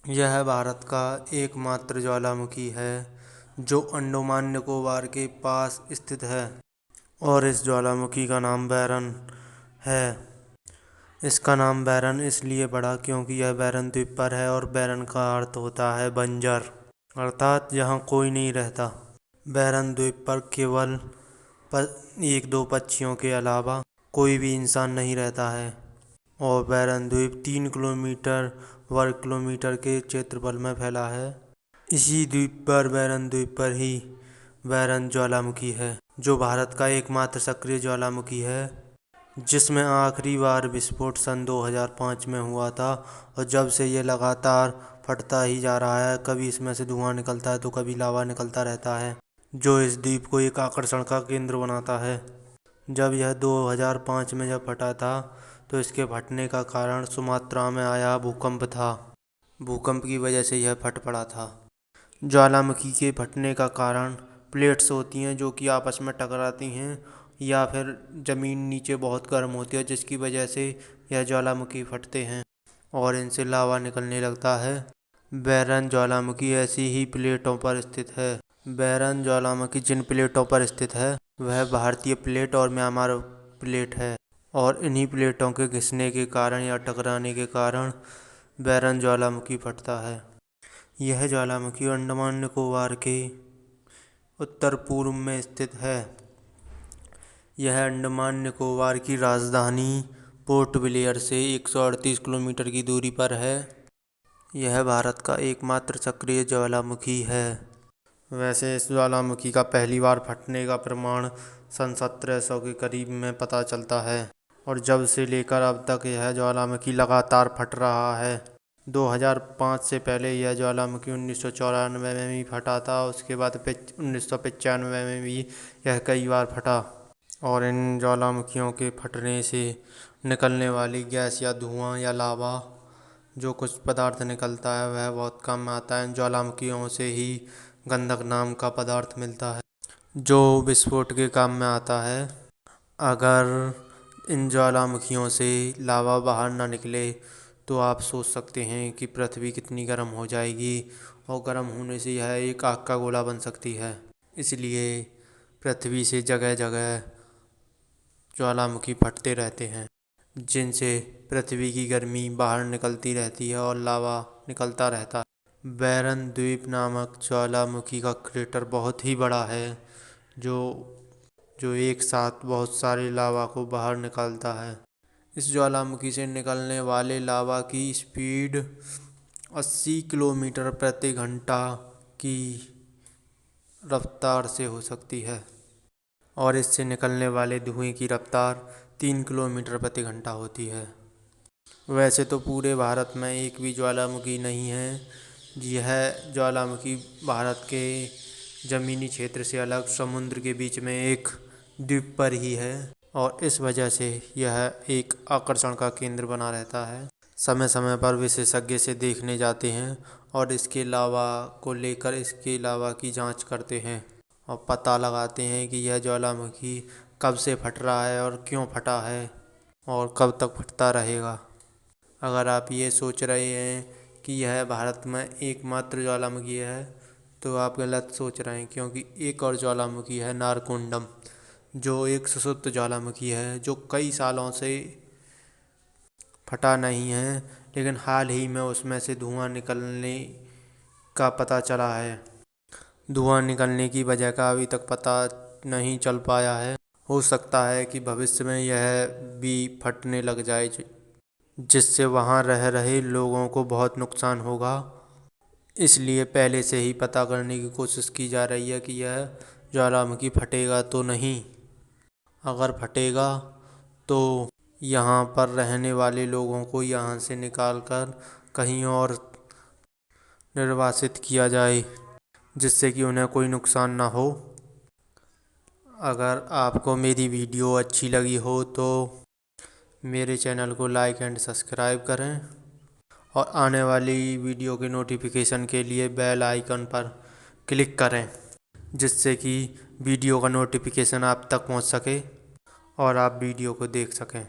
यह भारत का एकमात्र ज्वालामुखी है जो अंडमान निकोबार के पास स्थित है और इस ज्वालामुखी का नाम बैरन है। इसका नाम बैरन इसलिए पड़ा क्योंकि यह बैरन द्वीप पर है और बैरन का अर्थ होता है बंजर, अर्थात यहाँ कोई नहीं रहता। बैरन द्वीप पर केवल एक दो पक्षियों के अलावा कोई भी इंसान नहीं रहता है और बैरन द्वीप 3 किलोमीटर वर्ग किलोमीटर के क्षेत्रफल में फैला है। इसी द्वीप पर बैरन द्वीप पर ही बैरन ज्वालामुखी है जो भारत का एकमात्र सक्रिय ज्वालामुखी है, जिसमें आखिरी बार विस्फोट सन 2005 में हुआ था और जब से ये लगातार फटता ही जा रहा है। कभी इसमें से धुआं निकलता है तो कभी लावा निकलता रहता है जो इस द्वीप को एक आकर्षण का केंद्र बनाता है। जब यह 2005 में जब फटा था तो इसके फटने का कारण सुमात्रा में आया भूकंप था। भूकंप की वजह से यह फट पड़ा था। ज्वालामुखी के फटने का कारण प्लेट्स होती हैं जो कि आपस में टकराती हैं या फिर ज़मीन नीचे बहुत गर्म होती है, जिसकी वजह से यह ज्वालामुखी फटते हैं और इनसे लावा निकलने लगता है। बैरन ज्वालामुखी ऐसी ही प्लेटों पर स्थित है। बैरन ज्वालामुखी जिन प्लेटों पर स्थित है वह भारतीय प्लेट और म्यांमार प्लेट है और इन्हीं प्लेटों के घिसने के कारण या टकराने के कारण बैरन ज्वालामुखी फटता है। यह ज्वालामुखी अंडमान निकोबार के उत्तर पूर्व में स्थित है। यह अंडमान निकोबार की राजधानी पोर्ट ब्लेयर से 138 किलोमीटर की दूरी पर है। यह भारत का एकमात्र सक्रिय ज्वालामुखी है। वैसे इस ज्वालामुखी का पहली बार फटने का प्रमाण सन 1700 के करीब में पता चलता है और जब से लेकर अब तक यह ज्वालामुखी लगातार फट रहा है। 2005 से पहले यह ज्वालामुखी 1994 में भी फटा था। उसके बाद 1995 में भी यह कई बार फटा और इन ज्वालामुखियों के फटने से निकलने वाली गैस या धुआं या लावा जो कुछ पदार्थ निकलता है वह बहुत कम आता है। ज्वालामुखियों से ही गंधक नाम का पदार्थ मिलता है जो विस्फोट के काम में आता है। अगर इन ज्वालामुखियों से लावा बाहर ना निकले तो आप सोच सकते हैं कि पृथ्वी कितनी गर्म हो जाएगी और गर्म होने से यह एक आग का गोला बन सकती है। इसलिए पृथ्वी से जगह जगह ज्वालामुखी फटते रहते हैं जिनसे पृथ्वी की गर्मी बाहर निकलती रहती है और लावा निकलता रहता है। बैरन द्वीप नामक ज्वालामुखी का क्रेटर बहुत ही बड़ा है जो एक साथ बहुत सारे लावा को बाहर निकालता है। इस ज्वालामुखी से निकलने वाले लावा की स्पीड 80 किलोमीटर प्रति घंटा की रफ्तार से हो सकती है और इससे निकलने वाले धुएं की रफ्तार 3 किलोमीटर प्रति घंटा होती है। वैसे तो पूरे भारत में एक भी ज्वालामुखी नहीं है। यह ज्वालामुखी भारत के ज़मीनी क्षेत्र से अलग समुद्र के बीच में एक द्वीप पर ही है और इस वजह से यह एक आकर्षण का केंद्र बना रहता है। समय समय पर विशेषज्ञ से देखने जाते हैं और इसके लावा को लेकर इसके लावा की जांच करते हैं और पता लगाते हैं कि यह ज्वालामुखी कब से फट रहा है और क्यों फटा है और कब तक फटता रहेगा। अगर आप ये सोच रहे हैं कि यह भारत में एकमात्र ज्वालामुखी है तो आप गलत सोच रहे हैं, क्योंकि एक और ज्वालामुखी है नारकोंडम जो एक सुषुप्त ज्वालामुखी है जो कई सालों से फटा नहीं है, लेकिन हाल ही में उसमें से धुआं निकलने का पता चला है। धुआं निकलने की वजह का अभी तक पता नहीं चल पाया है। हो सकता है कि भविष्य में यह भी फटने लग जाए जिससे वहाँ रह रहे लोगों को बहुत नुकसान होगा। इसलिए पहले से ही पता करने की कोशिश की जा रही है कि यह ज्वालामुखी फटेगा तो नहीं। अगर फटेगा तो यहाँ पर रहने वाले लोगों को यहाँ से निकालकर कहीं और निर्वासित किया जाए जिससे कि उन्हें कोई नुकसान ना हो। अगर आपको मेरी वीडियो अच्छी लगी हो तो मेरे चैनल को लाइक एंड सब्सक्राइब करें और आने वाली वीडियो के नोटिफिकेशन के लिए बेल आइकन पर क्लिक करें जिससे कि वीडियो का नोटिफिकेशन आप तक पहुंच सके और आप वीडियो को देख सकें।